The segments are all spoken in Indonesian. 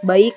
Baik,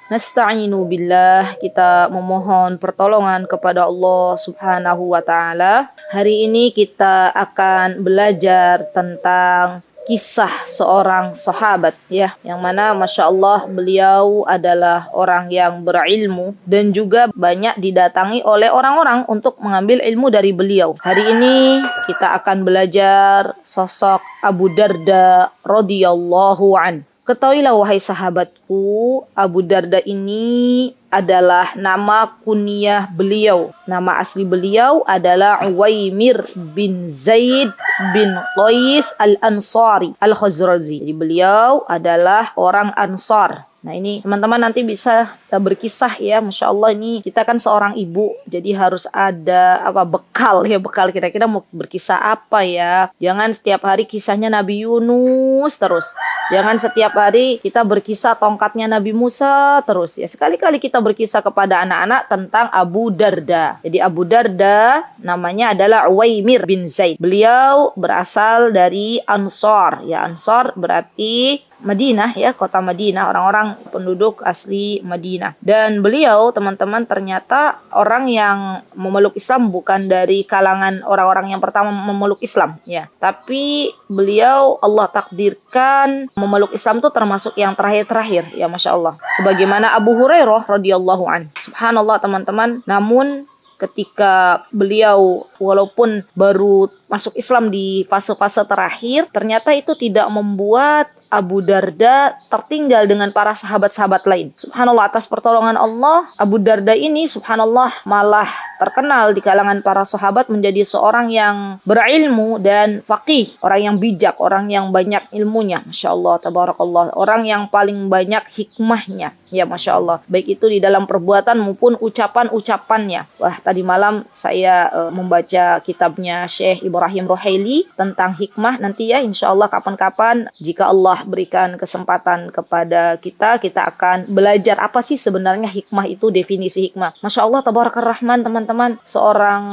nasta'inu billah, kita memohon pertolongan kepada Allah Subhanahu wa taala. Hari ini kita akan belajar tentang kisah seorang sahabat ya, yang mana Masya Allah beliau adalah orang yang berilmu dan juga banyak didatangi oleh orang-orang untuk mengambil ilmu dari beliau. Hari ini kita akan belajar sosok Abu Darda radhiyallahu an. Ketahuilah wahai sahabatku, Abu Darda ini adalah nama kunyah beliau. Nama asli beliau adalah Uwaimir bin Zaid bin Qais al-Ansari al-Khazraji. Jadi beliau adalah orang Ansar. Nah ini teman-teman nanti bisa berkisah ya, Masya Allah, ini kita kan seorang ibu, jadi harus ada bekal kira-kira mau berkisah apa ya. Jangan setiap hari kisahnya Nabi Yunus terus. Jangan setiap hari kita berkisah tongkatnya Nabi Musa terus ya. Sekali-kali kita berkisah kepada anak-anak tentang Abu Darda. Jadi Abu Darda namanya adalah Uwaimir bin Zaid. Beliau berasal dari Ansar. Ya, Ansar berarti Madinah ya, kota Madinah, orang-orang penduduk asli Madinah. Dan beliau teman-teman ternyata orang yang memeluk Islam bukan dari kalangan orang-orang yang pertama memeluk Islam ya. Tapi beliau Allah takdirkan memeluk Islam itu termasuk yang terakhir-terakhir ya, Masya Allah. Sebagaimana Abu Hurairah radhiyallahu an. Subhanallah teman-teman, namun ketika beliau walaupun baru masuk Islam di fase-fase terakhir, ternyata itu tidak membuat Abu Darda tertinggal dengan para sahabat-sahabat lain. Subhanallah, atas pertolongan Allah, Abu Darda ini subhanallah malah terkenal di kalangan para sahabat menjadi seorang yang berilmu dan faqih, orang yang bijak, orang yang banyak ilmunya. Masya Allah, tabarakallah, orang yang paling banyak hikmahnya. Ya, Masya Allah, baik itu di dalam perbuatan maupun ucapan-ucapannya. Wah, tadi malam saya membaca kitabnya Syekh Ibrahim Ruhaili tentang hikmah. Nanti ya, insya Allah kapan-kapan jika Allah berikan kesempatan kepada kita, kita akan belajar apa sih sebenarnya hikmah itu, definisi hikmah. Masya Allah, tabarakar rahman teman-teman, seorang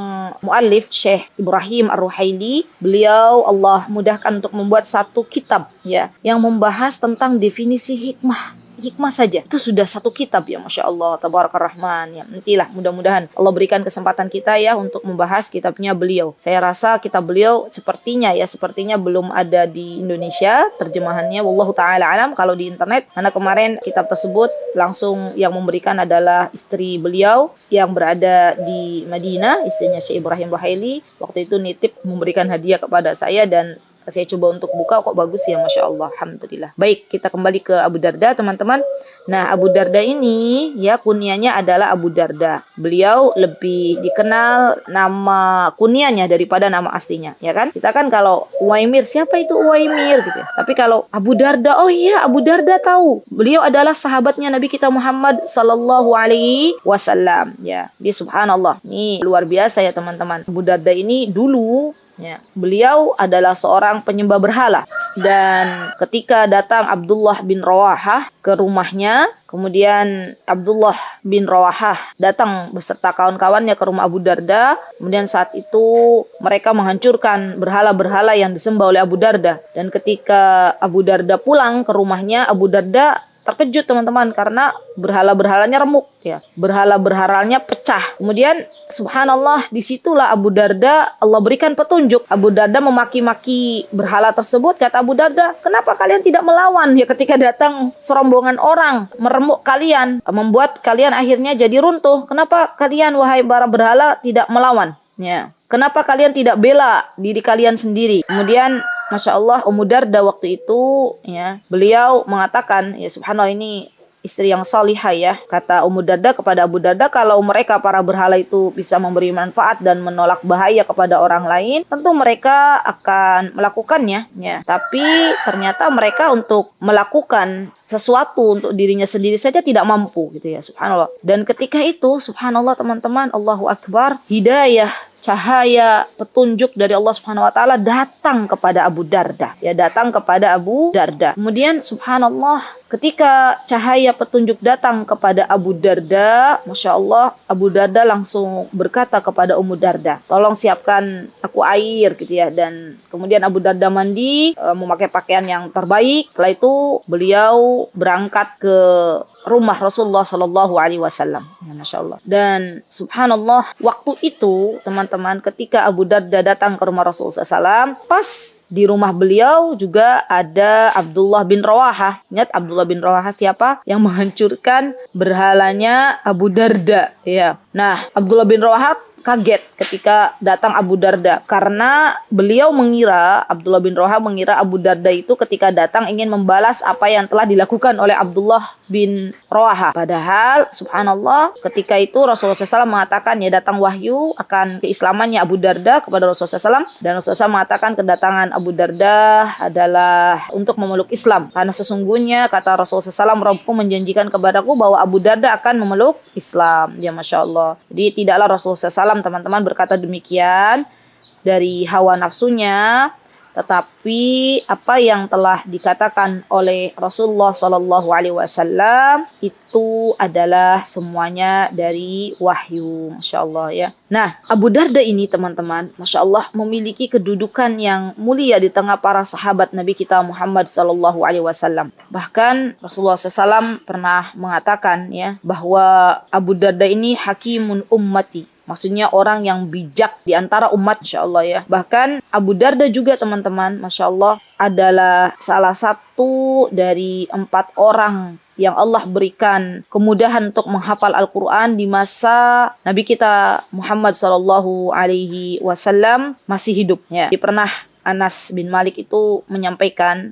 muallif Syekh Ibrahim Ar-Ruhaili, beliau Allah mudahkan untuk membuat satu kitab ya, yang membahas tentang definisi hikmah. Hikmah saja itu sudah satu kitab ya, Masya Allah, tabarakar rahman ya. Nantilah mudah-mudahan Allah berikan kesempatan kita ya untuk membahas kitabnya beliau. Saya rasa kitab beliau sepertinya belum ada di Indonesia terjemahannya, wallahu taala alam, kalau di internet, karena kemarin kitab tersebut langsung yang memberikan adalah istri beliau yang berada di Madinah, istrinya Syekh Ibrahim Ruhaili. Waktu itu nitip memberikan hadiah kepada saya dan saya coba untuk buka, kok bagus ya, Masya Allah, alhamdulillah. Baik, kita kembali ke Abu Darda teman-teman. Nah, Abu Darda ini ya kunyahnya adalah Abu Darda. Beliau lebih dikenal nama kunyahnya daripada nama aslinya, ya kan? Kita kan kalau Uwaimir, siapa itu Uwaimir gitu. Tapi kalau Abu Darda, oh iya, Abu Darda tahu. Beliau adalah sahabatnya Nabi kita Muhammad sallallahu alaihi wasallam ya. Dia subhanallah. Ini luar biasa ya teman-teman. Abu Darda ini dulu ya, beliau adalah seorang penyembah berhala, dan ketika datang Abdullah bin Rawahah ke rumahnya, kemudian Abdullah bin Rawahah datang beserta kawan-kawannya ke rumah Abu Darda. Kemudian saat itu mereka menghancurkan berhala-berhala yang disembah oleh Abu Darda. Dan ketika Abu Darda pulang ke rumahnya, Abu Darda terkejut teman-teman karena berhala-berhalanya remuk ya, berhala-berhalanya pecah. Kemudian subhanallah, disitulah Abu Darda Allah berikan petunjuk. Abu Darda memaki-maki berhala tersebut. Kata Abu Darda, kenapa kalian tidak melawan ya ketika datang serombongan orang meremuk kalian, membuat kalian akhirnya jadi runtuh? Kenapa kalian wahai para berhala tidak melawan ya? Kenapa kalian tidak bela diri kalian sendiri? Kemudian Masya Allah, Ummu Darda waktu itu ya, beliau mengatakan ya, subhanallah, ini istri yang salihah ya. Kata Ummu Darda kepada Abu Darda, kalau mereka para berhala itu bisa memberi manfaat dan menolak bahaya kepada orang lain, tentu mereka akan melakukannya ya. Tapi ternyata mereka untuk melakukan sesuatu untuk dirinya sendiri saja tidak mampu gitu ya, subhanallah. Dan ketika itu subhanallah teman-teman, Allahu Akbar, hidayah cahaya petunjuk dari Allah Subhanahu wa taala datang kepada Abu Darda. Ya, datang kepada Abu Darda. Kemudian subhanallah, ketika cahaya petunjuk datang kepada Abu Darda, Masya Allah, Abu Darda langsung berkata kepada Ummu Darda, tolong siapkan aku air gitu ya. Dan kemudian Abu Darda mandi, memakai pakaian yang terbaik. Setelah itu beliau berangkat ke rumah Rasulullah Shallallahu Alaihi Wasallam. Ya, Masya Allah. Dan subhanallah, waktu itu teman-teman, ketika Abu Darda datang ke rumah Rasulullah SAW, pas di rumah beliau juga ada Abdullah bin Rawahah. Ingat Abdullah bin Rawahah siapa? Yang menghancurkan berhalanya Abu Darda. Ya. Nah, Abdullah bin Rawahah kaget ketika datang Abu Darda, karena beliau mengira, Abdullah bin Rawahah mengira Abu Darda itu ketika datang ingin membalas apa yang telah dilakukan oleh Abdullah bin Rawahah. Padahal subhanallah, ketika itu Rasulullah SAW mengatakan ya datang wahyu akan keislamannya Abu Darda kepada Rasulullah SAW, dan Rasulullah SAW mengatakan kedatangan Abu Darda adalah untuk memeluk Islam, karena sesungguhnya kata Rasulullah SAW, Rabbku menjanjikan kepadaku bahwa Abu Darda akan memeluk Islam. Ya Masya Allah. Jadi tidaklah Rasulullah SAW teman-teman berkata demikian dari hawa nafsunya, tetapi apa yang telah dikatakan oleh Rasulullah Sallallahu Alaihi Wasallam itu adalah semuanya dari wahyu. Masya Allah ya. Nah, Abu Darda ini teman-teman, Masya Allah, memiliki kedudukan yang mulia di tengah para sahabat Nabi kita Muhammad Sallallahu Alaihi Wasallam. Bahkan Rasulullah SAW pernah mengatakan ya bahwa Abu Darda ini hakimun ummati. Maksudnya orang yang bijak di antara umat, Masya Allah ya. Bahkan Abu Darda juga teman-teman, Masya Allah, adalah salah satu dari 4 orang yang Allah berikan kemudahan untuk menghafal Al-Quran di masa Nabi kita Muhammad Sallallahu Alaihi Wasallam masih hidupnya. Jadi pernah Anas bin Malik itu menyampaikan,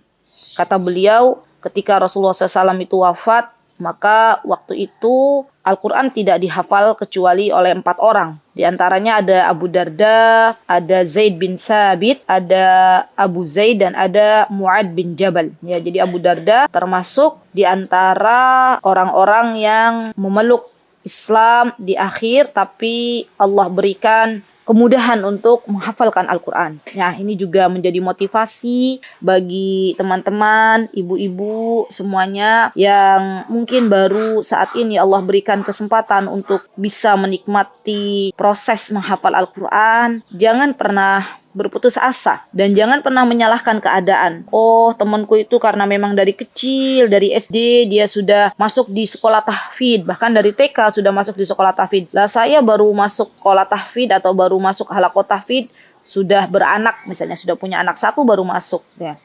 kata beliau, ketika Rasulullah SAW itu wafat, maka waktu itu Al-Quran tidak dihafal kecuali oleh 4 orang. Di antaranya ada Abu Darda, ada Zaid bin Thabit, ada Abu Zaid, dan ada Mu'ad bin Jabal. Ya, jadi Abu Darda termasuk di antara orang-orang yang memeluk Islam di akhir, tapi Allah berikan kemudahan untuk menghafalkan Al-Quran. Nah, ini juga menjadi motivasi bagi teman-teman, ibu-ibu semuanya yang mungkin baru saat ini Allah berikan kesempatan untuk bisa menikmati proses menghafal Al-Quran. Jangan pernah berputus asa dan jangan pernah menyalahkan keadaan. Oh, temanku itu karena memang dari kecil, dari SD dia sudah masuk di sekolah tahfidz, bahkan dari TK sudah masuk di sekolah tahfidz. Lah saya baru masuk sekolah tahfidz atau baru masuk halaqah tahfidz, sudah beranak, misalnya sudah punya anak 1 baru masuk ya.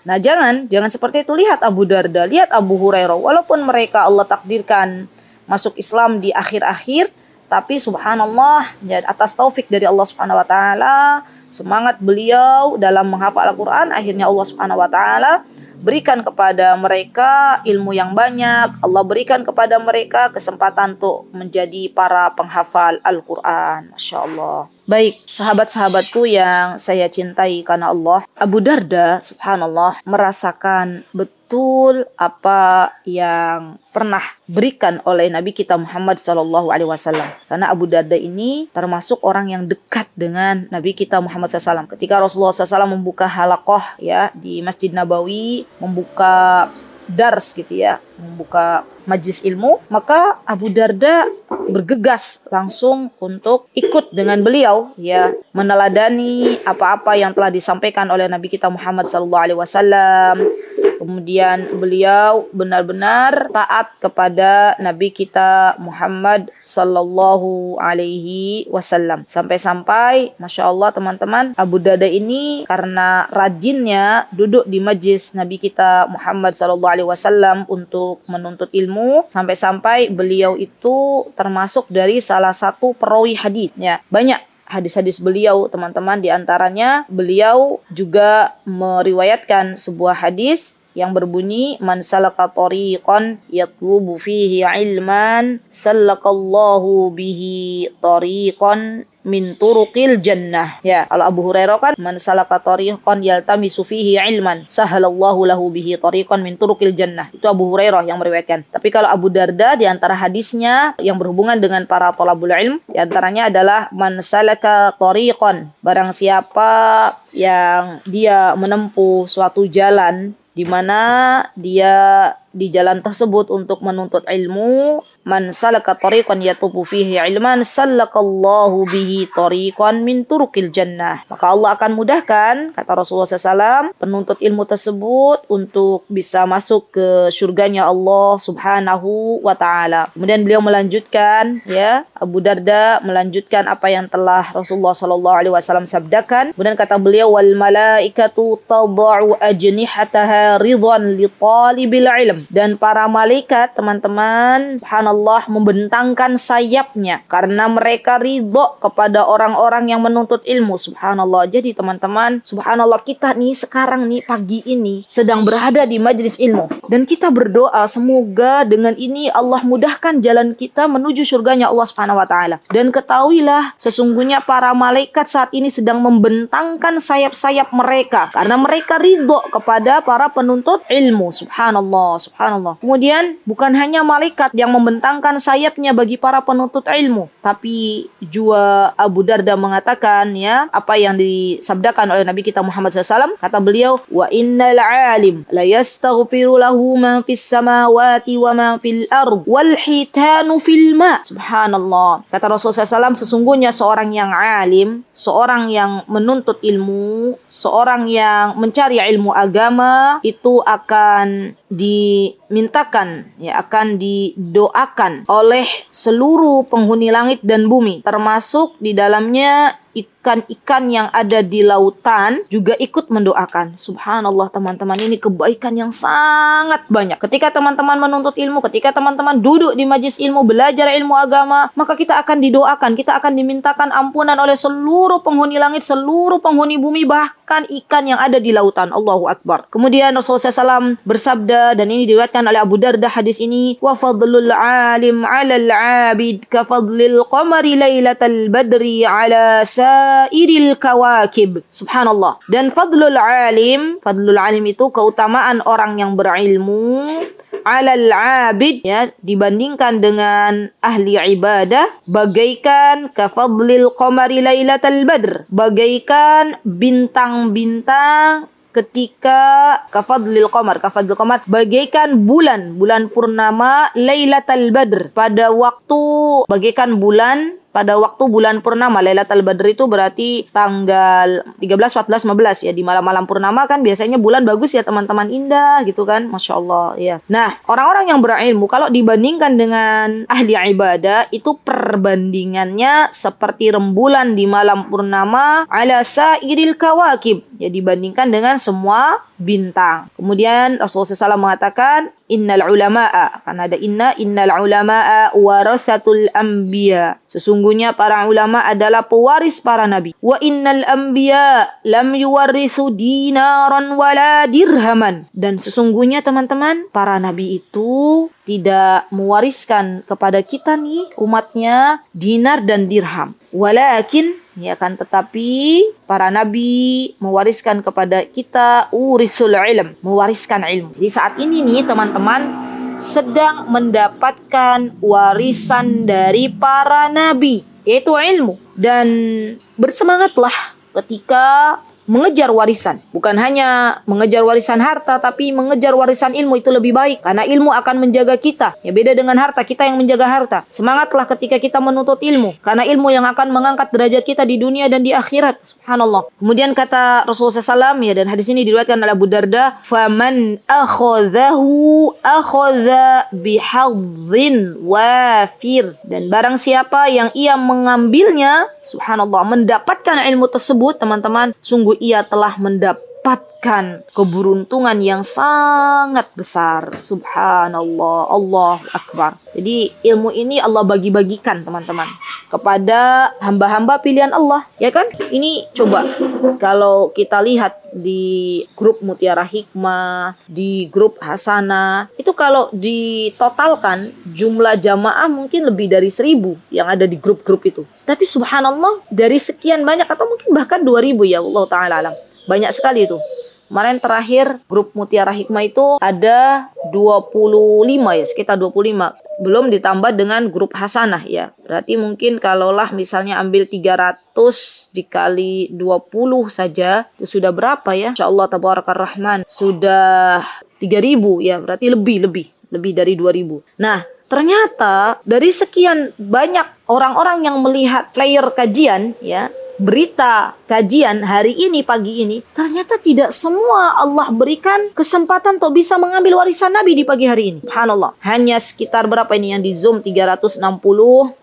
Nah, jangan seperti itu. Lihat Abu Darda, lihat Abu Hurairah, walaupun mereka Allah takdirkan masuk Islam di akhir-akhir, tapi subhanallah ya, atas taufik dari Allah Subhanahu wa taala, semangat beliau dalam menghafal Al-Quran, akhirnya Allah Subhanahu wa taala berikan kepada mereka ilmu yang banyak. Allah berikan kepada mereka kesempatan untuk menjadi para penghafal Al-Quran. Masya Allah. Baik, sahabat-sahabatku yang saya cintai karena Allah, Abu Darda subhanallah merasakan betul apa yang pernah berikan oleh Nabi kita Muhammad Sallallahu Alaihi Wasallam. Karena Abu Darda ini termasuk orang yang dekat dengan Nabi kita Muhammad SAW. Ketika Rasulullah SAW membuka halaqah ya di Masjid Nabawi, membuka dars gitu ya, membuka majlis ilmu, maka Abu Darda bergegas langsung untuk ikut dengan beliau ya, meneladani apa-apa yang telah disampaikan oleh Nabi kita Muhammad SAW. Kemudian beliau benar-benar taat kepada Nabi kita Muhammad Sallallahu Alaihi Wasallam. Sampai-sampai, Masya Allah teman-teman, Abu Darda ini karena rajinnya duduk di majlis Nabi kita Muhammad Sallallahu Alaihi Wasallam untuk menuntut ilmu, sampai-sampai beliau itu termasuk dari salah satu perawi hadisnya. Banyak hadis-hadis beliau teman-teman, di antaranya beliau juga meriwayatkan sebuah hadis yang berbunyi, man salaka tariqan yatlubu fihi ilman salakallahu bihi tariqan min turuqil jannah. Ya, kalau Abu Hurairah kan man salaka tariqan yaltamisu fihi ilman sahalallahu lahu bihi tariqan min turuqil jannah. Itu Abu Hurairah yang meriwayatkan. Tapi kalau Abu Darda di antara hadisnya yang berhubungan dengan para thalabul ilm, di antaranya adalah man salaka tariqan, barang siapa yang dia menempuh suatu jalan di mana dia di jalan tersebut untuk menuntut ilmu, man salaka tariqan yatubu fihi ilman sallakallahu bihi tariqan min turuqil jannah. Maka Allah akan mudahkan, kata Rasulullah SAW, penuntut ilmu tersebut untuk bisa masuk ke surganya Allah Subhanahu wa ta'ala. Kemudian beliau melanjutkan, ya, Abu Darda melanjutkan apa yang telah Rasulullah SAW sabdakan. Kemudian kata beliau, wal malaikatu tada'u ajnihataha ridwan li talibil ilm. Dan para malaikat, teman-teman, subhanallah, membentangkan sayapnya karena mereka ridho kepada orang-orang yang menuntut ilmu. Subhanallah. Jadi teman-teman, subhanallah, kita nih sekarang nih pagi ini sedang berada di majlis ilmu, dan kita berdoa semoga dengan ini Allah mudahkan jalan kita menuju surganya Allah Subhanahu wa taala. Dan ketahuilah sesungguhnya para malaikat saat ini sedang membentangkan sayap-sayap mereka karena mereka ridho kepada para penuntut ilmu. Subhanallah, subhanallah. Kemudian bukan hanya malaikat yang membentangkan sayapnya bagi para penuntut ilmu, tapi juga Abu Darda mengatakan, ya, apa yang disabdakan oleh Nabi kita Muhammad SAW. Kata beliau, wa innal alim la yastaghfiru lahu man fis samawati wa man fil ard wal hitanu fil ma. Subhanallah. Kata Rasulullah SAW, sesungguhnya seorang yang alim, seorang yang menuntut ilmu, seorang yang mencari ilmu agama, itu akan dimintakan, ya, akan didoakan oleh seluruh penghuni langit dan bumi, termasuk di dalamnya ikan-ikan yang ada di lautan juga ikut mendoakan. Subhanallah, teman-teman, ini kebaikan yang sangat banyak. Ketika teman-teman menuntut ilmu, ketika teman-teman duduk di majlis ilmu, belajar ilmu agama, maka kita akan didoakan, kita akan dimintakan ampunan oleh seluruh penghuni langit, seluruh penghuni bumi, bahkan ikan yang ada di lautan. Allahu Akbar. Kemudian Rasulullah SAW bersabda, dan ini diriwayatkan oleh Abu Darda hadis ini, wa fadlul alim 'alal 'abid ka fadlil qamari lailatal badri 'ala sairil kawakib. Subhanallah. Dan fadlul alim itu keutamaan orang yang berilmu, 'alal 'abid, ya, dibandingkan dengan ahli ibadah, bagaikan ka fadlil qamari lailatal badr, bagaikan bintang-bintang ketika kafadlil qamar, bagaikan bulan purnama lailatul badr, pada waktu bagaikan bulan pada waktu bulan purnama. Lailatul Badr itu berarti tanggal 13, 14, 15, ya, di malam-malam purnama kan biasanya bulan bagus ya teman-teman, indah gitu kan, Masya Allah, ya. Nah, orang-orang yang berilmu kalau dibandingkan dengan ahli ibadah itu perbandingannya seperti rembulan di malam purnama ala sairil kawakib, ya, dibandingkan dengan semua bintang. Kemudian Rasulullah SAW mengatakan, innal ulama'a, karena ada innal ulama'a warasatul anbiya, sesungguhnya para ulama adalah pewaris para nabi. Wa innal anbiya lam yuwarrisu dinaran wala dirhaman, dan sesungguhnya teman-teman, para nabi itu tidak mewariskan kepada kita nih umatnya dinar dan dirham. Walakin, ya kan, tetapi para nabi mewariskan kepada kita urisul ilm, mewariskan ilmu. Di saat ini nih teman-teman sedang mendapatkan warisan dari para nabi, yaitu ilmu. Dan bersemangatlah ketika mengejar warisan. Bukan hanya mengejar warisan harta, tapi mengejar warisan ilmu itu lebih baik. Karena ilmu akan menjaga kita. Ya, beda dengan harta, kita yang menjaga harta. Semangatlah ketika kita menuntut ilmu. Karena ilmu yang akan mengangkat derajat kita di dunia dan di akhirat. Subhanallah. Kemudian kata Rasulullah SAW, ya, dan hadis ini diriwayatkan oleh Abu Darda, faman akhadhahu akhadha bihadzin wafir. Dan barang siapa yang ia mengambilnya, subhanallah, mendapatkan ilmu tersebut, teman-teman, sungguh ia telah mendapatkan mendapatkan keberuntungan yang sangat besar. Subhanallah, Allahu Akbar. Jadi ilmu ini Allah bagi-bagikan teman-teman kepada hamba-hamba pilihan Allah, ya kan? Ini coba kalau kita lihat di grup Mutiara Hikmah, di grup Hasanah, itu kalau ditotalkan jumlah jamaah mungkin lebih dari 1.000 yang ada di grup-grup itu. Tapi subhanallah dari sekian banyak atau mungkin bahkan 2.000 ya Allah Ta'ala alam. Banyak sekali itu. Kemarin terakhir grup Mutiara Hikmah itu ada 25 ya, sekitar 25. Belum ditambah dengan grup Hasanah ya. Berarti mungkin kalaulah misalnya ambil 300 dikali 20 saja, itu sudah berapa ya? Insyaallah tabarakar rahman. Sudah 3.000 ya, berarti lebih dari 2.000. Nah, ternyata dari sekian banyak orang-orang yang melihat flyer kajian ya, berita kajian hari ini pagi ini, ternyata tidak semua Allah berikan kesempatan untuk bisa mengambil warisan Nabi di pagi hari ini. Subhanallah. Hanya sekitar berapa ini yang di Zoom 360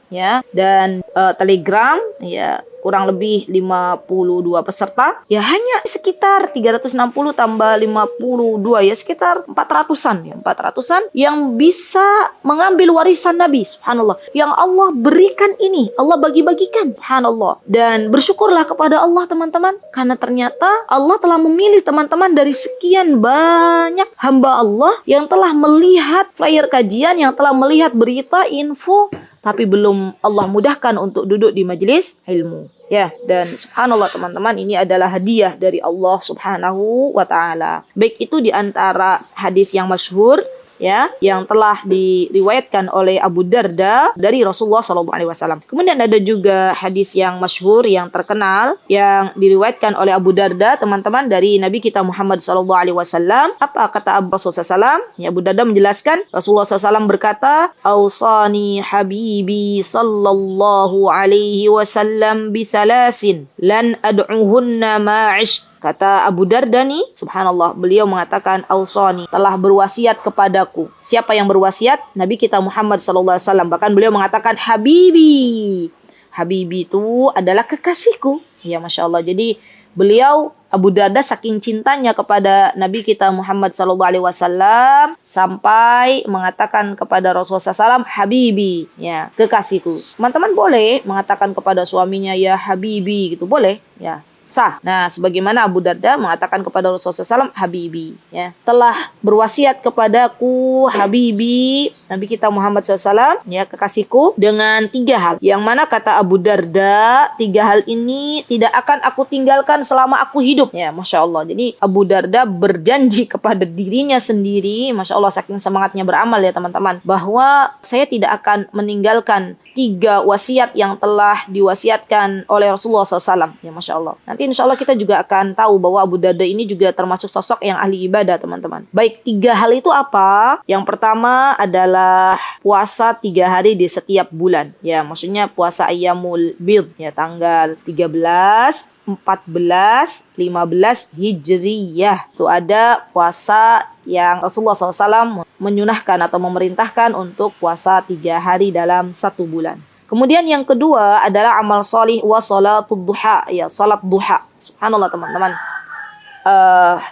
ya, dan Telegram ya kurang lebih 52 peserta. Ya hanya sekitar 360 tambah 52 ya sekitar 400-an ya, 400-an yang bisa mengambil warisan Nabi. Subhanallah. Yang Allah berikan ini, Allah bagi-bagikan. Subhanallah. Dan bersyukurlah kepada Allah teman-teman, karena ternyata Allah telah memilih teman-teman dari sekian banyak hamba Allah yang telah melihat flyer kajian, yang telah melihat berita, info, tapi belum Allah mudahkan untuk duduk di majelis ilmu. Ya, dan subhanallah teman-teman, ini adalah hadiah dari Allah Subhanahu wa taala. Baik itu di antara hadis yang masyhur ya, yang telah diriwayatkan oleh Abu Darda dari Rasulullah SAW. Kemudian ada juga hadis yang masyhur, yang terkenal, yang diriwayatkan oleh Abu Darda, teman-teman, dari Nabi kita Muhammad SAW. Apa kata Rasulullah SAW? Ya, Abu Darda menjelaskan, Rasulullah SAW berkata, "Awsani habibi sallallahu alaihi wasallam bi thalasin lan ad'uhunna ma'ish." Kata Abu Darda nih, subhanallah, beliau mengatakan, Ausani, telah berwasiat kepadaku. Siapa yang berwasiat? Nabi kita Muhammad SAW. Bahkan beliau mengatakan, Habibi. Habibi itu adalah kekasihku. Ya, Masya Allah. Jadi beliau, Abu Darda, saking cintanya kepada Nabi kita Muhammad SAW sampai mengatakan kepada Rasulullah SAW, Habibi, ya, kekasihku. Teman-teman boleh mengatakan kepada suaminya, ya Habibi, gitu, boleh, ya. Sah. Nah, sebagaimana Abu Darda mengatakan kepada Rasulullah SAW, Habibi, ya, telah berwasiat kepadaku Habibi, Nabi kita Muhammad SAW, ya, kekasihku, dengan 3 hal. Yang mana kata Abu Darda, 3 hal ini tidak akan aku tinggalkan selama aku hidup. Ya, Masya Allah. Jadi Abu Darda berjanji kepada dirinya sendiri, Masya Allah, saking semangatnya beramal ya teman-teman, bahwa saya tidak akan meninggalkan 3 wasiat yang telah diwasiatkan oleh Rasulullah SAW. Ya, Masya Allah. Nanti insya Allah kita juga akan tahu bahwa Abu Darda ini juga termasuk sosok yang ahli ibadah teman-teman. Baik, 3 hal itu apa? Yang pertama adalah puasa 3 hari di setiap bulan. Ya, maksudnya puasa Ayyamul Bid, ya, tanggal 13, 14, 15 Hijriyah. Itu ada puasa yang Rasulullah SAW menyunahkan atau memerintahkan untuk puasa 3 hari dalam 1 bulan. Kemudian yang kedua adalah amal solih wa salatul duha, ya, salat duha. Subhanallah teman-teman.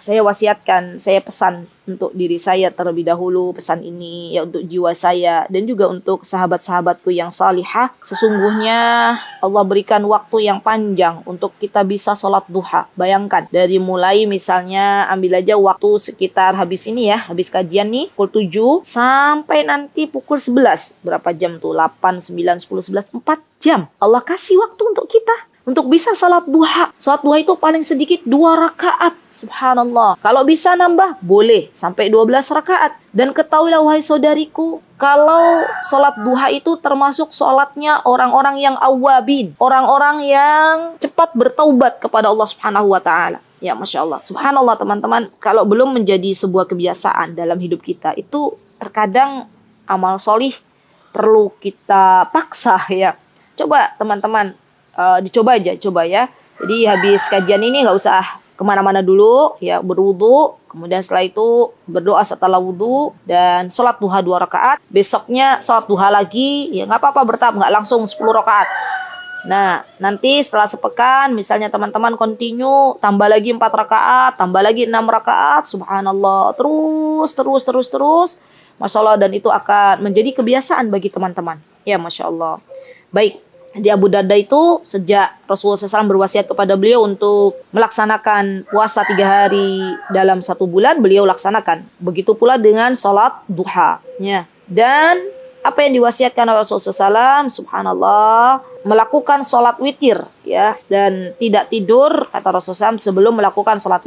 Saya wasiatkan, saya pesan untuk diri saya terlebih dahulu, pesan ini ya untuk jiwa saya dan juga untuk sahabat-sahabatku yang salihah. Sesungguhnya Allah berikan waktu yang panjang untuk kita bisa sholat duha. Bayangkan, dari mulai misalnya ambil aja waktu sekitar habis ini ya, habis kajian nih pukul 7 sampai nanti pukul 11. Berapa jam tuh? 8, 9, 10, 11, 4 jam. Allah kasih waktu untuk kita untuk bisa salat duha. Salat duha itu paling sedikit 2 rakaat. Subhanallah. Kalau bisa nambah, boleh sampai 12 rakaat. Dan ketahuilah wahai saudariku, kalau salat duha itu termasuk salatnya orang-orang yang awabin, orang-orang yang cepat bertaubat kepada Allah Subhanahu wa taala. Ya, Masya Allah. Subhanallah teman-teman, kalau belum menjadi sebuah kebiasaan dalam hidup kita, itu terkadang amal solih perlu kita paksa ya. Coba teman-teman, dicoba aja, coba ya. Jadi habis kajian ini nggak usah kemana-mana dulu, ya, berwudu, kemudian setelah itu berdoa setelah wudu dan sholat duha 2 rakaat. Besoknya sholat duha lagi, ya nggak apa-apa bertahap, nggak langsung 10 rakaat. Nah, nanti setelah sepekan, misalnya teman-teman continue, tambah lagi 4 rakaat, tambah lagi 6 rakaat, subhanallah, terus. Masya Allah, dan itu akan menjadi kebiasaan bagi teman-teman. Ya, Masya Allah. Baik, di Abu Darda itu sejak Rasulullah SAW berwasiat kepada beliau untuk melaksanakan puasa 3 hari dalam 1 bulan, beliau laksanakan. Begitu pula dengan sholat duha. Ya. Dan apa yang diwasiatkan oleh Rasulullah SAW, subhanallah, melakukan sholat witir, ya, dan tidak tidur, kata Rasulullah SAW, sebelum melakukan sholat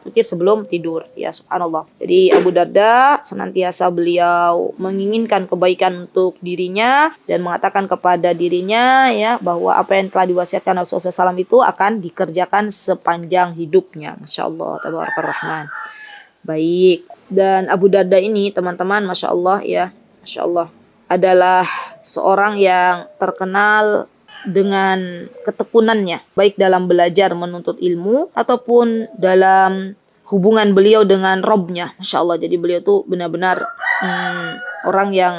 witir sebelum tidur, ya, subhanallah. Jadi Abu Darda senantiasa beliau menginginkan kebaikan untuk dirinya dan mengatakan kepada dirinya, ya, bahwa apa yang telah diwasiatkan Rasulullah SAW itu akan dikerjakan sepanjang hidupnya. Masya Allah, tabarakallah. Baik, dan Abu Darda ini teman-teman, Masya Allah, ya, Masya Allah, adalah seorang yang terkenal dengan ketekunannya, baik dalam belajar menuntut ilmu ataupun dalam hubungan beliau dengan Robnya. Masya Allah, jadi beliau tuh benar-benar orang yang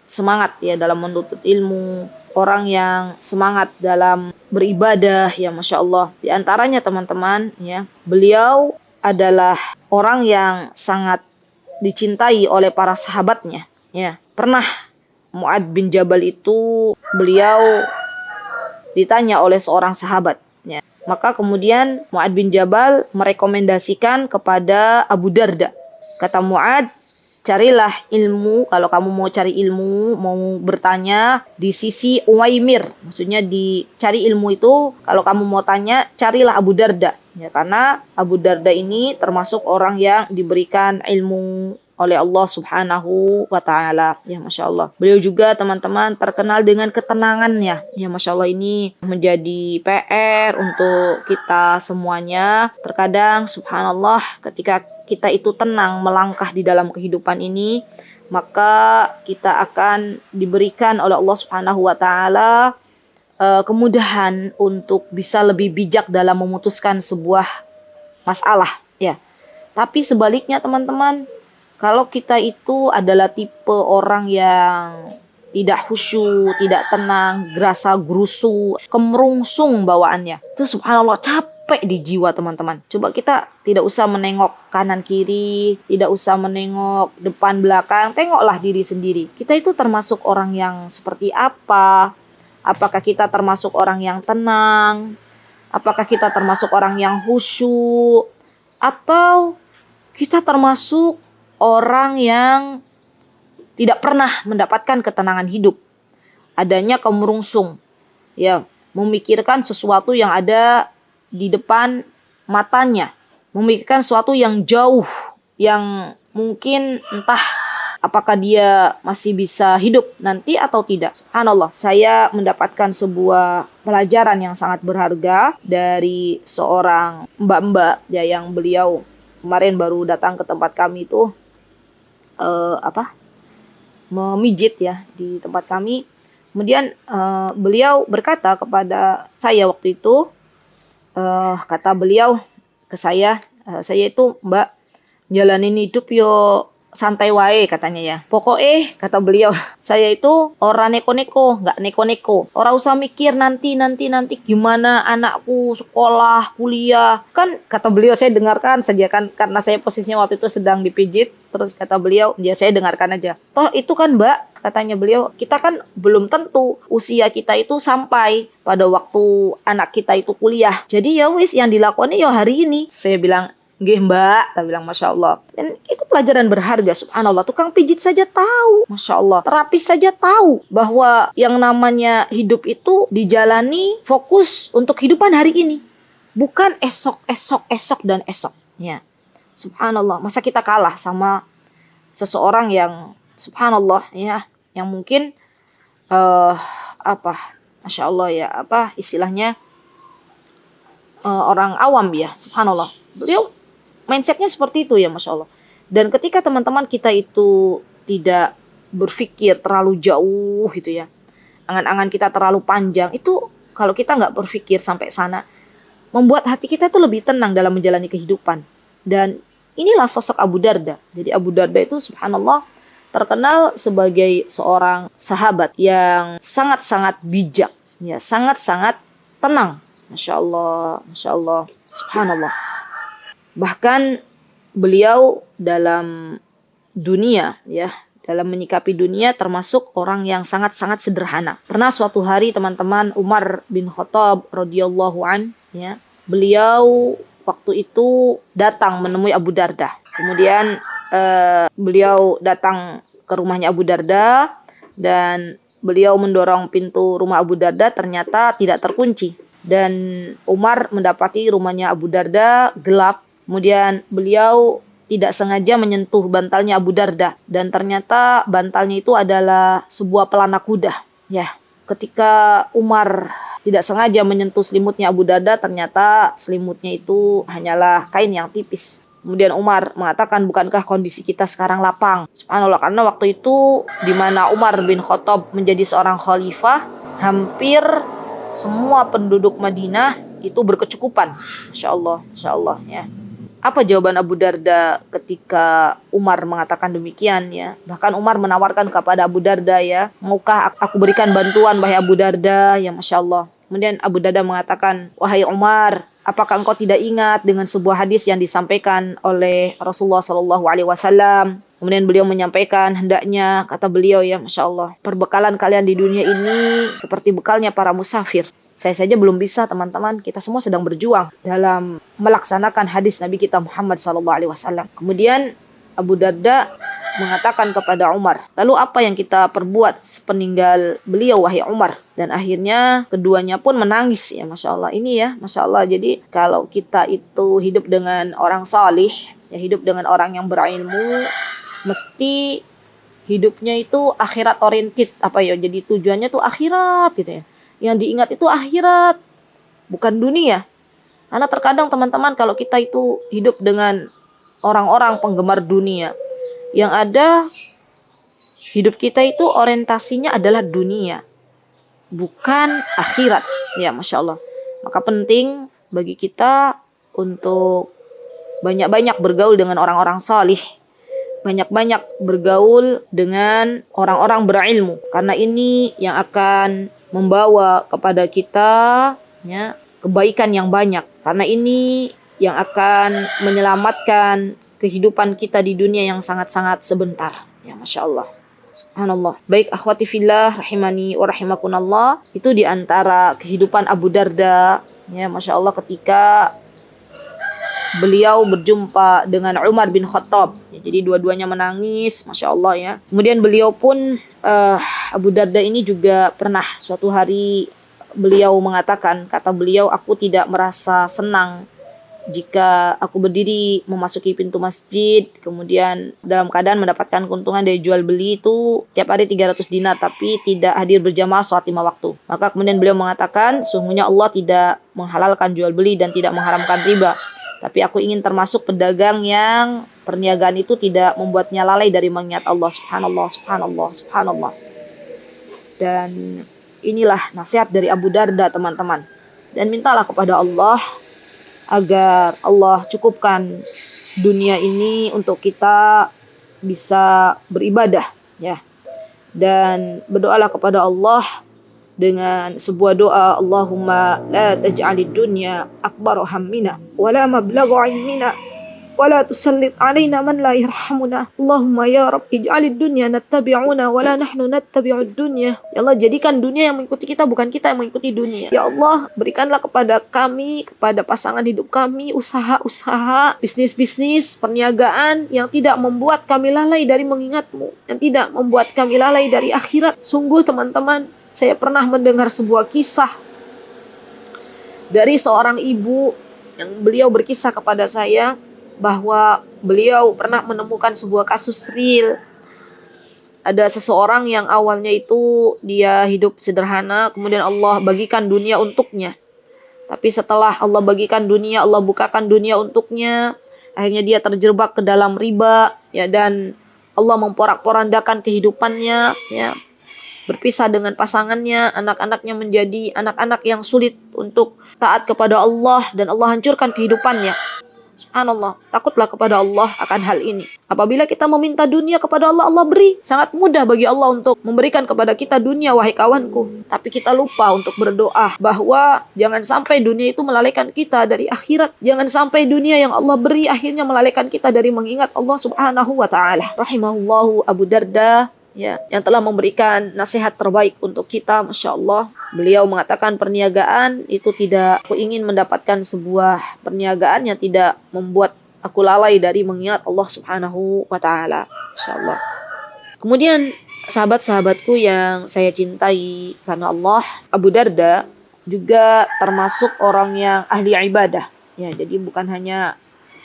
semangat, ya, dalam menuntut ilmu, orang yang semangat dalam beribadah, ya, Masya Allah. Di antaranya teman-teman, ya, beliau adalah orang yang sangat dicintai oleh para sahabatnya. Ya, pernah Mu'ad bin Jabal itu beliau ditanya oleh seorang sahabat. Ya. Maka kemudian Mu'ad bin Jabal merekomendasikan kepada Abu Darda. Kata Mu'ad, carilah ilmu, kalau kamu mau cari ilmu, mau bertanya di sisi Uwaimir. Maksudnya dicari ilmu itu, kalau kamu mau tanya, carilah Abu Darda. Ya, karena Abu Darda ini termasuk orang yang diberikan ilmu oleh Allah Subhanahu wa Ta'ala. Ya, Masya Allah. Beliau juga teman-teman terkenal dengan ketenangannya. Ya, Masya Allah, ini menjadi PR untuk kita semuanya. Terkadang subhanallah, ketika kita itu tenang melangkah di dalam kehidupan ini, maka kita akan diberikan oleh Allah Subhanahu wa Ta'ala kemudahan untuk bisa lebih bijak dalam memutuskan sebuah masalah, ya. Tapi sebaliknya teman-teman, kalau kita itu adalah tipe orang yang tidak khusyuk, tidak tenang, gerasa gerusu, kemerungsung bawaannya, itu subhanallah capek di jiwa teman-teman. Coba kita tidak usah menengok kanan kiri, tidak usah menengok depan belakang, tengoklah diri sendiri. Kita itu termasuk orang yang seperti apa? Apakah kita termasuk orang yang tenang? Apakah kita termasuk orang yang khusyuk? Atau kita termasuk orang yang tidak pernah mendapatkan ketenangan hidup, adanya kemerungsung, ya, memikirkan sesuatu yang ada di depan matanya, memikirkan sesuatu yang jauh, yang mungkin entah apakah dia masih bisa hidup nanti atau tidak. Subhanallah, saya mendapatkan sebuah pelajaran yang sangat berharga dari seorang mbak-mbak, ya, yang beliau kemarin baru datang ke tempat kami itu memijit, ya, di tempat kami. Kemudian beliau berkata kepada saya waktu itu, kata beliau ke saya itu, Mbak, jalanin hidup yo santai wae, katanya, ya. Pokoknya kata beliau, saya itu orang neko-neko, nggak neko-neko. Orang usah mikir nanti gimana anakku sekolah, kuliah. Kan kata beliau, saya dengarkan saja, kan karena saya posisinya waktu itu sedang dipijit. Terus kata beliau, ya saya dengarkan aja. Toh itu kan, Mbak, katanya beliau, kita kan belum tentu usia kita itu sampai pada waktu anak kita itu kuliah. Jadi ya wis, yang dilakukan ya hari ini. Saya bilang, nggih, Mbak, saya bilang, Masya Allah. Dan itu pelajaran berharga, subhanallah. Tukang pijit saja tahu, Masya Allah. Terapis saja tahu bahwa yang namanya hidup itu dijalani fokus untuk kehidupan hari ini, bukan esok dan esok. Ya, subhanallah. Masa kita kalah sama seseorang yang subhanallah, ya, yang mungkin Masya Allah, ya, istilahnya orang awam, ya, subhanallah. Beliau mindsetnya seperti itu, ya, Masya Allah. Dan ketika teman-teman kita itu tidak berpikir terlalu jauh gitu, ya, angan-angan kita terlalu panjang, itu kalau kita nggak berpikir sampai sana, membuat hati kita itu lebih tenang dalam menjalani kehidupan. Dan inilah sosok Abu Darda. Jadi Abu Darda itu subhanallah terkenal sebagai seorang sahabat yang sangat-sangat bijak, Ya, sangat-sangat tenang. Masya Allah, Masya Allah, Subhanallah. Bahkan beliau dalam dunia, ya, dalam menyikapi dunia termasuk orang yang sangat-sangat sederhana. Pernah suatu hari teman-teman, Umar bin Khattab radhiyallahu an, ya, beliau waktu itu datang menemui Abu Darda. Kemudian beliau datang ke rumahnya Abu Darda dan beliau mendorong pintu rumah Abu Darda, ternyata tidak terkunci. Dan Umar mendapati rumahnya Abu Darda gelap. Kemudian beliau tidak sengaja menyentuh bantalnya Abu Darda. Dan ternyata bantalnya itu adalah sebuah pelana kuda. Ya, ketika Umar tidak sengaja menyentuh selimutnya Abu Darda, ternyata selimutnya itu hanyalah kain yang tipis. Kemudian Umar mengatakan, bukankah kondisi kita sekarang lapang? Subhanallah, karena waktu itu di mana Umar bin Khattab menjadi seorang khalifah, hampir semua penduduk Madinah itu berkecukupan. Masya Allah ya. Apa jawaban Abu Darda ketika Umar mengatakan demikian ya? Bahkan Umar menawarkan kepada Abu Darda ya, maukah aku berikan bantuan wahai Abu Darda? Ya Masya Allah. Kemudian Abu Darda mengatakan, wahai Umar, apakah engkau tidak ingat dengan sebuah hadis yang disampaikan oleh Rasulullah SAW? Kemudian beliau menyampaikan, hendaknya, kata beliau ya Masya Allah, perbekalan kalian di dunia ini seperti bekalnya para musafir. Saya saja belum bisa, teman-teman. Kita semua sedang berjuang dalam melaksanakan hadis Nabi kita Muhammad SAW. Kemudian Abu Darda mengatakan kepada Umar, lalu apa yang kita perbuat sepeninggal beliau wahai Umar? Dan akhirnya keduanya pun menangis ya Masya Allah. Ini ya Masya Allah. Jadi kalau kita itu hidup dengan orang salih, ya hidup dengan orang yang berilmu, mesti hidupnya itu akhirat oriented. Apa ya? Jadi tujuannya tuh akhirat gitu ya. Yang diingat itu akhirat, bukan dunia. Karena terkadang teman-teman kalau kita itu hidup dengan orang-orang penggemar dunia, yang ada hidup kita itu orientasinya adalah dunia, bukan akhirat. Ya Masya Allah. Maka penting bagi kita untuk banyak-banyak bergaul dengan orang-orang salih, banyak-banyak bergaul dengan orang-orang berilmu. Karena ini yang akan membawa kepada kita ya, kebaikan yang banyak. Karena ini yang akan menyelamatkan kehidupan kita di dunia yang sangat-sangat sebentar. Ya Masya Allah. Subhanallah. Baik akhwati fillah rahimani wa rahimakunallah, itu di antara kehidupan Abu Darda ya Masya Allah ketika beliau berjumpa dengan Umar bin Khattab. Ya, jadi dua-duanya menangis, Masya Allah ya. Kemudian beliau pun, Abu Darda ini juga pernah suatu hari beliau mengatakan, kata beliau, aku tidak merasa senang jika aku berdiri memasuki pintu masjid, kemudian dalam keadaan mendapatkan keuntungan dari jual beli itu tiap hari 300 dinar, tapi tidak hadir berjamaah sholat 5 waktu. Maka kemudian beliau mengatakan, sungguhnya Allah tidak menghalalkan jual beli dan tidak mengharamkan riba. Tapi aku ingin termasuk pedagang yang perniagaan itu tidak membuatnya lalai dari mengingat Allah. Subhanallah, subhanallah, subhanallah. Dan inilah nasihat dari Abu Darda teman-teman. Dan mintalah kepada Allah agar Allah cukupkan dunia ini untuk kita bisa beribadah ya. Dan berdoalah kepada Allah dengan sebuah doa, Allahumma la taj'alid dunya akbar hammina wa la mablagha ilmina wa la tusallit alaina man la yarhamuna. Allahumma ya Rabb ij'alid dunya nattabi'una wa la nahnu nattabi'ud dunya. Ya Allah, jadikan dunia yang mengikuti kita, bukan kita yang mengikuti dunia. Ya Allah, berikanlah kepada kami, kepada pasangan hidup kami, usaha-usaha, bisnis-bisnis, perniagaan yang tidak membuat kami lalai dari mengingat-Mu, yang tidak membuat kami lalai dari akhirat. Sungguh teman-teman, saya pernah mendengar sebuah kisah dari seorang ibu yang beliau berkisah kepada saya bahwa beliau pernah menemukan sebuah kasus real. Ada seseorang yang awalnya itu dia hidup sederhana, kemudian Allah bagikan dunia untuknya. Tapi setelah Allah bagikan dunia, Allah bukakan dunia untuknya, akhirnya dia terjebak ke dalam riba ya, dan Allah memporak-porandakan kehidupannya ya. Berpisah dengan pasangannya, anak-anaknya menjadi anak-anak yang sulit untuk taat kepada Allah, dan Allah hancurkan kehidupannya. Subhanallah, takutlah kepada Allah akan hal ini. Apabila kita meminta dunia kepada Allah, Allah beri. Sangat mudah bagi Allah untuk memberikan kepada kita dunia, wahai kawanku. Tapi kita lupa untuk berdoa bahwa jangan sampai dunia itu melalaikan kita dari akhirat. Jangan sampai dunia yang Allah beri akhirnya melalaikan kita dari mengingat Allah Subhanahu wa ta'ala. Rahimahullahu Abu Darda, ya, yang telah memberikan nasihat terbaik untuk kita, Masya Allah. Beliau mengatakan perniagaan itu tidak, aku ingin mendapatkan sebuah perniagaan yang tidak membuat aku lalai dari mengingat Allah Subhanahu wa ta'ala. Masya Allah. Kemudian sahabat-sahabatku yang saya cintai karena Allah, Abu Darda juga termasuk orang yang ahli ibadah. Ya, jadi bukan hanya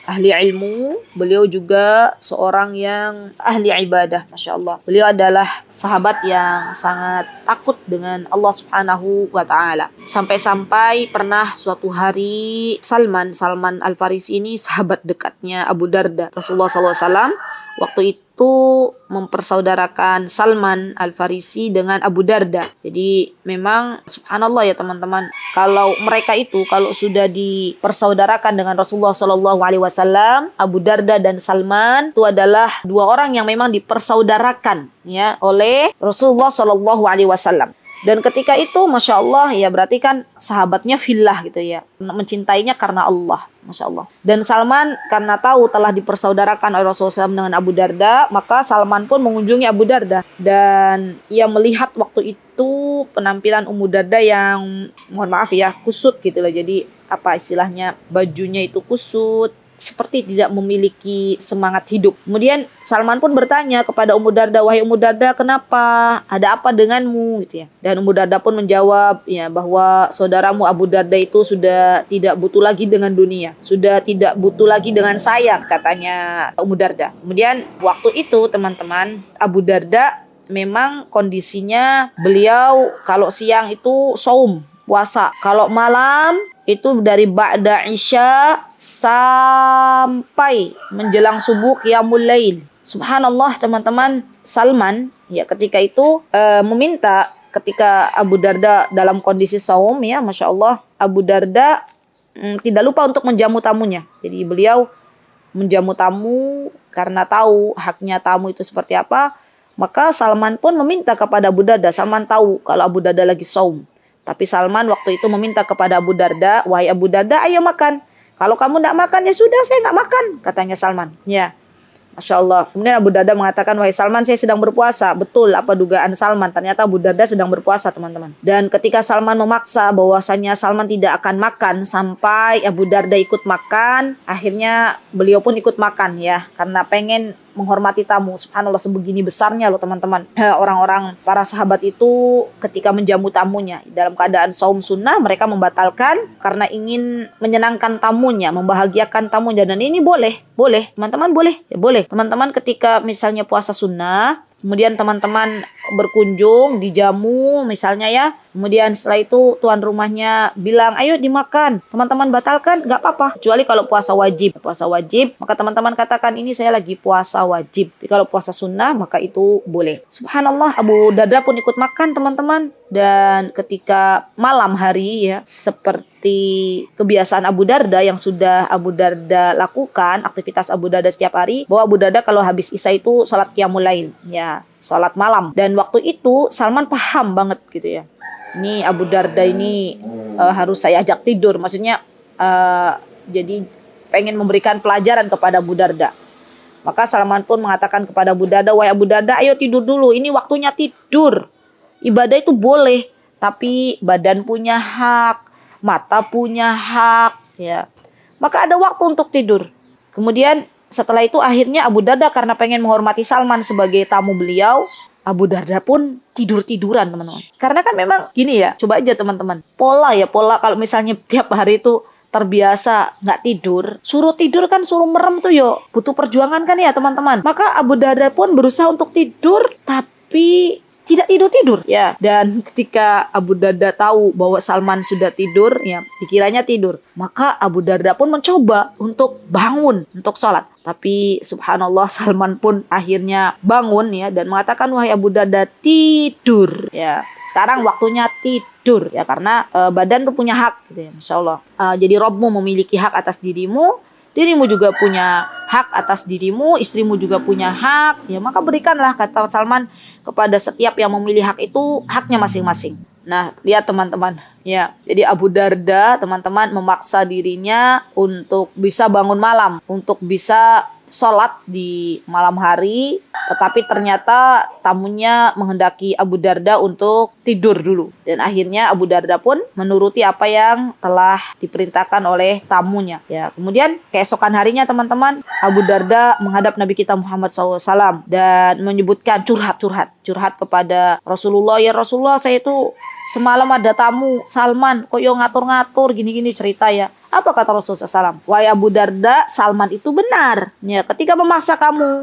ahli ilmu, beliau juga seorang yang ahli ibadah, Masya Allah. Beliau adalah sahabat yang sangat takut dengan Allah Subhanahu wa ta'ala. Sampai-sampai pernah suatu hari Salman Al-Farisi ini sahabat dekatnya Abu Darda. Rasulullah SAW waktu itu mempersaudarakan Salman Al-Farisi dengan Abu Darda. Jadi memang subhanallah ya teman-teman, kalau mereka itu kalau sudah dipersaudarakan dengan Rasulullah SAW, Abu Darda dan Salman itu adalah dua orang yang memang dipersaudarakan ya oleh Rasulullah SAW. Dan ketika itu, Masya Allah, ya berarti kan sahabatnya fillah gitu ya. Mencintainya karena Allah, Masya Allah. Dan Salman karena tahu telah dipersaudarakan oleh Rasulullah SAW dengan Abu Darda, maka Salman pun mengunjungi Abu Darda. Dan ia melihat waktu itu penampilan Ummu Darda yang, mohon maaf ya, kusut gitu loh. Jadi apa istilahnya, bajunya itu kusut, seperti tidak memiliki semangat hidup. Kemudian Salman pun bertanya kepada Ummu Darda, wahai Ummu Darda, kenapa? Ada apa denganmu? Gitu ya. Dan Ummu Darda pun menjawab ya bahwa saudaramu Abu Darda itu sudah tidak butuh lagi dengan dunia, sudah tidak butuh lagi dengan saya, katanya Ummu Darda. Kemudian waktu itu teman-teman, Abu Darda memang kondisinya beliau kalau siang itu saum, puasa. Kalau malam itu dari ba'da isya sampai menjelang subuh qiyamul lail. Subhanallah teman-teman, Salman ya ketika itu meminta ketika Abu Darda dalam kondisi saum ya, Masya Allah, Abu Darda tidak lupa untuk menjamu tamunya. Jadi beliau menjamu tamu karena tahu haknya tamu itu seperti apa. Maka Salman pun meminta kepada Abu Darda. Salman tahu kalau Abu Darda lagi saum. Tapi Salman waktu itu meminta kepada Abu Darda, wahai Abu Darda, ayo makan. Kalau kamu tidak makan, ya sudah, saya nggak makan, katanya Salman. Ya, Masya Allah. Kemudian Abu Darda mengatakan, wahai Salman, saya sedang berpuasa. Betul apa dugaan Salman? Ternyata Abu Darda sedang berpuasa, teman-teman. Dan ketika Salman memaksa bahwasanya Salman tidak akan makan sampai Abu Darda ikut makan, akhirnya beliau pun ikut makan ya, karena pengen menghormati tamu. Subhanallah, sebegini besarnya loh teman-teman. Orang-orang para sahabat itu ketika menjamu tamunya dalam keadaan saum sunnah, mereka membatalkan karena ingin menyenangkan tamunya, membahagiakan tamunya. Dan ini boleh teman-teman, boleh ya, boleh teman-teman ketika misalnya puasa sunnah, kemudian teman-teman berkunjung, dijamu misalnya ya. Kemudian setelah itu tuan rumahnya bilang, ayo dimakan. Teman-teman batalkan, nggak apa-apa. Kecuali kalau puasa wajib. Puasa wajib, maka teman-teman katakan, ini saya lagi puasa wajib. Tapi kalau puasa sunnah, maka itu boleh. Subhanallah, Abu Darda pun ikut makan teman-teman. Dan ketika malam hari ya, seperti kebiasaan Abu Darda yang sudah Abu Darda lakukan, aktivitas Abu Darda setiap hari, bahwa Abu Darda kalau habis isya itu salat qiyamul lail. Ya, salat malam. Dan waktu itu Salman paham banget gitu ya. Ini Abu Darda ini harus saya ajak tidur. Maksudnya jadi pengen memberikan pelajaran kepada Abu Darda. Maka Salman pun mengatakan kepada Abu Darda, wahai Abu Darda, ayo tidur dulu. Ini waktunya tidur. Ibadah itu boleh, tapi badan punya hak, mata punya hak. Ya. Maka ada waktu untuk tidur. Kemudian setelah itu akhirnya Abu Darda karena pengen menghormati Salman sebagai tamu beliau, Abu Darda pun tidur-tiduran teman-teman. Karena kan memang gini ya, coba aja teman-teman. Pola kalau misalnya tiap hari itu terbiasa nggak tidur, suruh tidur kan suruh merem tuh yo. Butuh perjuangan kan ya teman-teman. Maka Abu Darda pun berusaha untuk tidur, tapi tidak tidur-tidur ya. Dan ketika Abu Darda tahu bahwa Salman sudah tidur ya, dikiranya tidur, maka Abu Darda pun mencoba untuk bangun untuk sholat. Tapi subhanallah, Salman pun akhirnya bangun ya dan mengatakan, wahai Abu Darda, tidur ya. Sekarang waktunya tidur ya, karena badan tuh punya hak gitu ya, Masya Allah. Jadi Robmu memiliki hak atas dirimu. dirimu juga punya hak atas dirimu, istrimu juga punya hak, ya maka berikanlah, kata Salman, kepada setiap yang memilih hak itu haknya masing-masing. Nah, lihat teman-teman, ya. Jadi Abu Darda, teman-teman, memaksa dirinya untuk bisa bangun malam, untuk bisa sholat di malam hari, tetapi ternyata tamunya menghendaki Abu Darda untuk tidur dulu. Dan akhirnya Abu Darda pun menuruti apa yang telah diperintahkan oleh tamunya. Ya, kemudian keesokan harinya teman-teman, Abu Darda menghadap Nabi kita Muhammad SAW dan menyebutkan curhat kepada Rasulullah. Ya Rasulullah, saya itu semalam ada tamu Salman, kok yo ngatur-ngatur gini-gini cerita ya. Apa kata Rasulullah SAW? Wahai Abu Darda, Salman itu benar. Ya, ketika memaksa kamu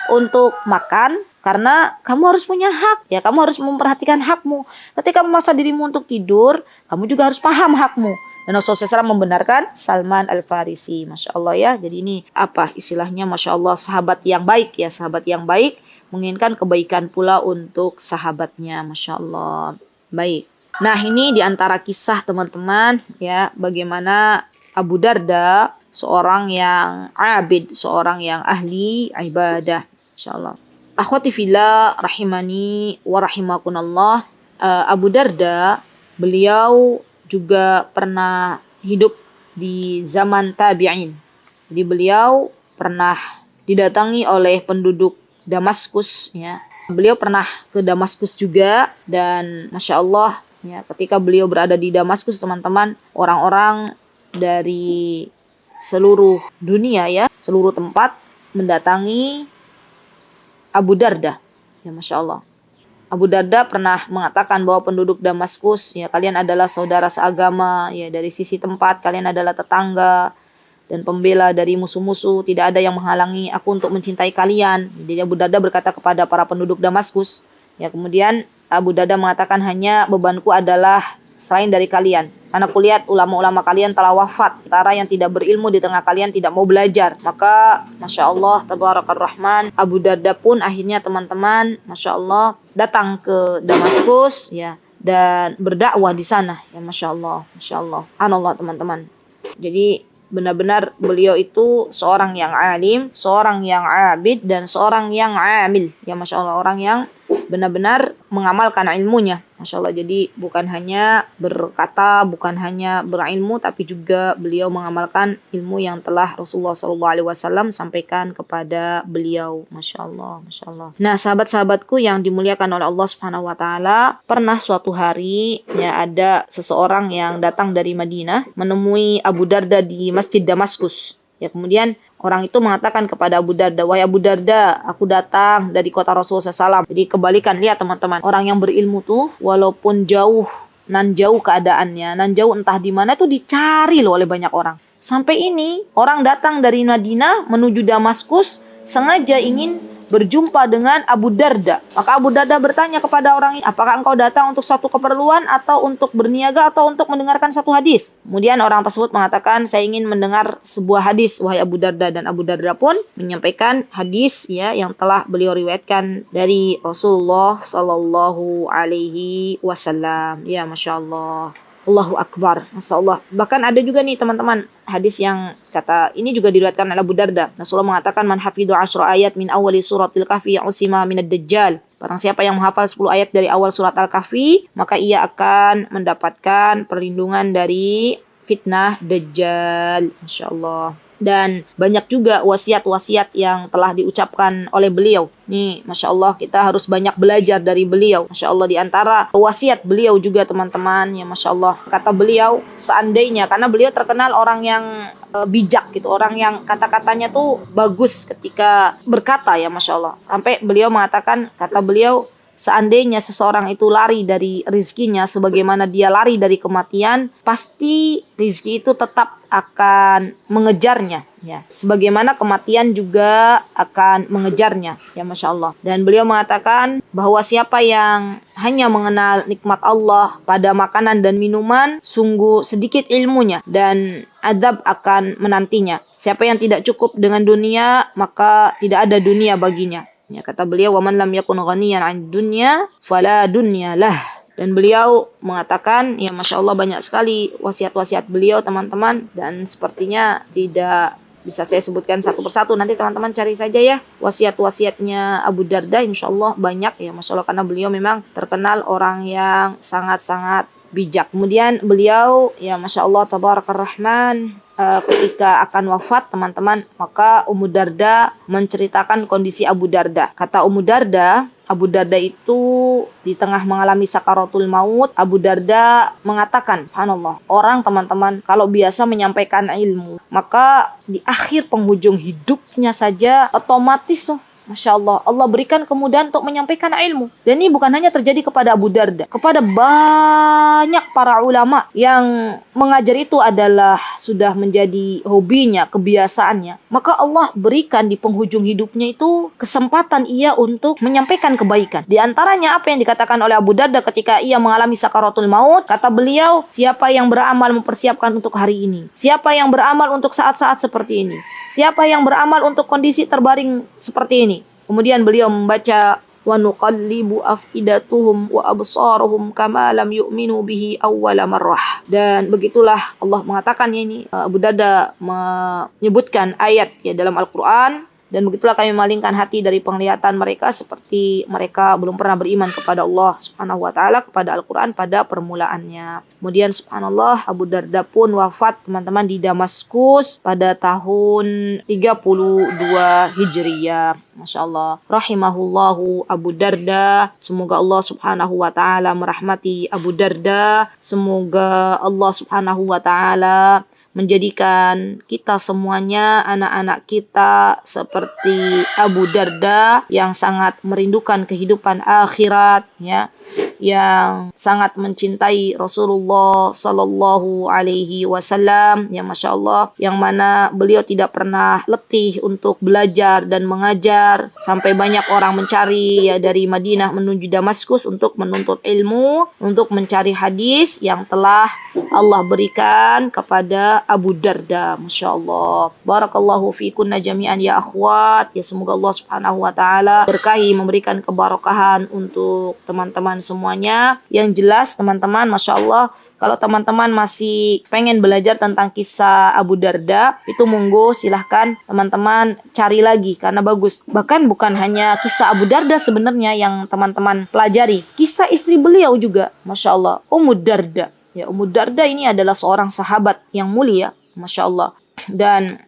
untuk makan, karena kamu harus punya hak. Ya, kamu harus memperhatikan hakmu. Ketika memaksa dirimu untuk tidur, kamu juga harus paham hakmu. Dan Rasulullah SAW membenarkan Salman Al-Farisi. Masya Allah ya. Jadi ini apa istilahnya? Masya Allah, sahabat yang baik ya. Sahabat yang baik menginginkan kebaikan pula untuk sahabatnya. Masya Allah. Baik. Nah, ini diantara kisah teman-teman ya, bagaimana Abu Darda seorang yang abid, seorang yang ahli ibadah. Insyaallah. Akhwati fillah rahimani wa rahimakumullah. Abu Darda, beliau juga pernah hidup di zaman tabi'in. Jadi beliau pernah didatangi oleh penduduk Damaskus ya. Beliau pernah ke Damaskus juga, dan Masya Allah ya, ketika beliau berada di Damaskus teman-teman, orang-orang dari seluruh dunia ya, seluruh tempat mendatangi Abu Darda. Ya Masya Allah. Abu Darda pernah mengatakan bahwa penduduk Damaskus, ya kalian adalah saudara seagama, ya dari sisi tempat kalian adalah tetangga dan pembela dari musuh-musuh, tidak ada yang menghalangi aku untuk mencintai kalian. Jadi Abu Darda berkata kepada para penduduk Damaskus, ya kemudian Abu Darda mengatakan hanya bebanku adalah selain dari kalian. Karena kulihat ulama-ulama kalian telah wafat. Sementara yang tidak berilmu di tengah kalian tidak mau belajar. Maka Masya Allah, Tabarakar Rahman, Abu Darda pun akhirnya teman-teman, Masya Allah, datang ke Damaskus ya, dan berdakwah di sana. Ya Masya Allah, Masya Allah. Subhanallah teman-teman. Jadi benar-benar beliau itu seorang yang alim, seorang yang abid, dan seorang yang amil. Ya Masya Allah, orang yang benar-benar mengamalkan ilmunya. Masya Allah, jadi bukan hanya berkata, bukan hanya berilmu, tapi juga beliau mengamalkan ilmu yang telah Rasulullah SAW sampaikan kepada beliau. Masya Allah, Masya Allah. Nah, sahabat-sahabatku yang dimuliakan oleh Allah Subhanahu Wa Taala, pernah suatu hari ya ada seseorang yang datang dari Madinah menemui Abu Darda di Masjid Damaskus. Ya, kemudian orang itu mengatakan kepada Abu Darda, wahai Abu Darda, aku datang dari kota Rasulullah SAW. Jadi kebalikan, lihat teman-teman, orang yang berilmu tuh walaupun jauh, nan jauh keadaannya, nan jauh entah di mana tuh dicari loh oleh banyak orang. Sampai ini orang datang dari Madinah menuju Damaskus sengaja ingin berjumpa dengan Abu Darda. Maka Abu Darda bertanya kepada orang ini, apakah engkau datang untuk satu keperluan atau untuk berniaga atau untuk mendengarkan satu hadis? Kemudian orang tersebut mengatakan, saya ingin mendengar sebuah hadis, wahai Abu Darda. Dan Abu Darda pun menyampaikan hadis ya yang telah beliau riwayatkan dari Rasulullah Sallallahu Alaihi Wasallam. Ya Masya Allah. Allahu Akbar, Masya Allah. Bahkan ada juga nih teman-teman hadis yang kata ini juga diriwayatkan oleh Abu Darda. Rasulullah mengatakan, man hafidhu 10 ayat min awali suratil kahfi usima minad dajjal. Barang siapa yang menghafal 10 ayat dari awal surat Al-Kahfi, maka ia akan mendapatkan perlindungan dari fitnah Dajjal. Masya Allah. Dan banyak juga wasiat-wasiat yang telah diucapkan oleh beliau. Nih, Masya Allah, kita harus banyak belajar dari beliau. Masya Allah, di antara wasiat beliau juga teman-teman, ya Masya Allah. Kata beliau, seandainya, karena beliau terkenal orang yang bijak gitu, orang yang kata-katanya tuh bagus ketika berkata ya Masya Allah. Sampai beliau mengatakan, kata beliau, seandainya seseorang itu lari dari rizkinya sebagaimana dia lari dari kematian, pasti rizki itu tetap akan mengejarnya ya, sebagaimana kematian juga akan mengejarnya ya Masya Allah. Dan beliau mengatakan bahwa siapa yang hanya mengenal nikmat Allah pada makanan dan minuman, sungguh sedikit ilmunya dan azab akan menantinya. Siapa yang tidak cukup dengan dunia, maka tidak ada dunia baginya. Ya, kata beliau, waman lam yakun ghaniyan 'an dunya fala dunya lah. Dan beliau mengatakan, ya Masya Allah, banyak sekali wasiat-wasiat beliau teman-teman, dan sepertinya tidak bisa saya sebutkan satu persatu. Nanti teman-teman cari saja ya wasiat-wasiatnya Abu Darda, insya Allah banyak ya, Masya Allah, karena beliau memang terkenal orang yang sangat-sangat bijak. Kemudian beliau ya Masya Allah Tabarakar Rahman, ketika akan wafat teman-teman, maka Ummu Darda menceritakan kondisi Abu Darda. Kata Ummu Darda, Abu Darda itu di tengah mengalami sakaratul maut, Abu Darda mengatakan, subhanallah, orang teman-teman kalau biasa menyampaikan ilmu, maka di akhir penghujung hidupnya saja otomatis tuh, Masya Allah, Allah berikan kemudahan untuk menyampaikan ilmu. Dan ini bukan hanya terjadi kepada Abu Darda, kepada banyak para ulama yang mengajar itu adalah sudah menjadi hobinya, kebiasaannya. Maka Allah berikan di penghujung hidupnya itu kesempatan ia untuk menyampaikan kebaikan. Di antaranya apa yang dikatakan oleh Abu Darda ketika ia mengalami sakaratul maut. Kata beliau, siapa yang beramal mempersiapkan untuk hari ini, siapa yang beramal untuk saat-saat seperti ini, siapa yang beramal untuk kondisi terbaring seperti ini. Kemudian beliau membaca wa nuqallibu afidatuhum wa absaruhum kama lam yu'minu bihi awwala marrah. Dan begitulah Allah mengatakan ini, Abu Darda menyebutkan ayat ya dalam Al-Qur'an, dan begitulah kami memalingkan hati dari penglihatan mereka seperti mereka belum pernah beriman kepada Allah Subhanahu wa taala, kepada Al-Qur'an pada permulaannya. Kemudian subhanallah, Abu Darda pun wafat teman-teman di Damaskus pada tahun 32 Hijriyah. Masya Allah, rahimahullahu Abu Darda. Semoga Allah Subhanahu wa taala merahmati Abu Darda. Semoga Allah Subhanahu wa taala menjadikan kita semuanya, anak-anak kita seperti Abu Darda yang sangat merindukan kehidupan akhirat ya, yang sangat mencintai Rasulullah Sallallahu Alaihi Wasallam ya, Masya Allah, yang mana beliau tidak pernah letih untuk belajar dan mengajar sampai banyak orang mencari ya dari Madinah menuju Damaskus untuk menuntut ilmu, untuk mencari hadis yang telah Allah berikan kepada Abu Darda. Masya Allah, barakallahu fikunna jami'an ya akhwat ya, semoga Allah Subhanahu wa taala berkahi, memberikan keberkahan untuk teman-teman semuanya. Yang jelas teman-teman, Masya Allah, kalau teman-teman masih pengen belajar tentang kisah Abu Darda, itu monggo silahkan teman-teman cari lagi karena bagus. Bahkan bukan hanya kisah Abu Darda sebenarnya yang teman-teman pelajari, kisah istri beliau juga, Masya Allah, Ummu Darda. Ya, Ummu Darda ini adalah seorang sahabat yang mulia, Masya Allah. Dan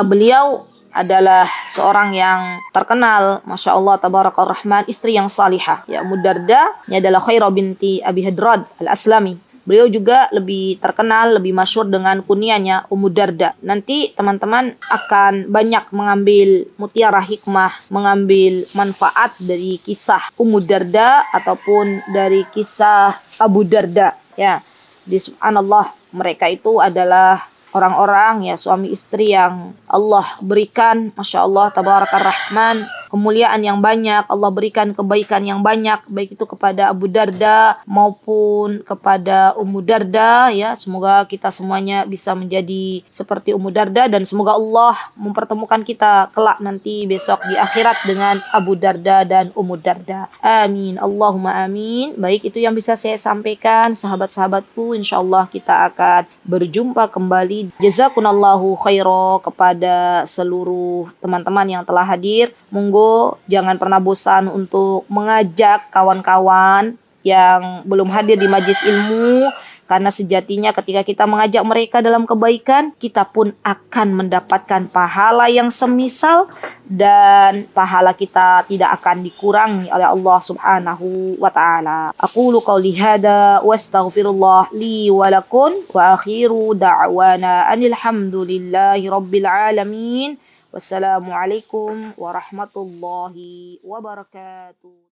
beliau adalah seorang yang terkenal, Masya Allah, Tabarakar Rahman, istri yang salihah. Ya, Ummu Darda ini adalah Khairah binti Abi Hadrad Al-Aslami. Beliau juga lebih terkenal, lebih masyhur dengan kunyahnya Ummu Darda. Nanti teman-teman akan banyak mengambil mutiara hikmah, mengambil manfaat dari kisah Ummu Darda ataupun dari kisah Abu Darda. Ya, di subhanallah, mereka itu adalah orang-orang ya, suami istri yang Allah berikan, Masya Allah, Tabarakar Rahman, kemuliaan yang banyak. Allah berikan kebaikan yang banyak, baik itu kepada Abu Darda maupun kepada Ummu Darda ya. Semoga kita semuanya bisa menjadi seperti Ummu Darda, dan semoga Allah mempertemukan kita kelak nanti besok di akhirat dengan Abu Darda dan Ummu Darda. Amin, Allahumma amin. Baik, itu yang bisa saya sampaikan sahabat-sahabatku. Insyaallah kita akan berjumpa kembali. Jazakunallahu khaira kepada seluruh teman-teman yang telah hadir. Monggo jangan pernah bosan untuk mengajak kawan-kawan yang belum hadir di majlis ilmu, karena sejatinya ketika kita mengajak mereka dalam kebaikan, kita pun akan mendapatkan pahala yang semisal, dan pahala kita tidak akan dikurangi oleh Allah Subhanahu wa taala. Aqulu qouli hada wa astaghfirullah li wa lakum wa akhiru da'wana anil hamdulillahi rabbil alamin. Wassalamualaikum warahmatullahi wabarakatuh.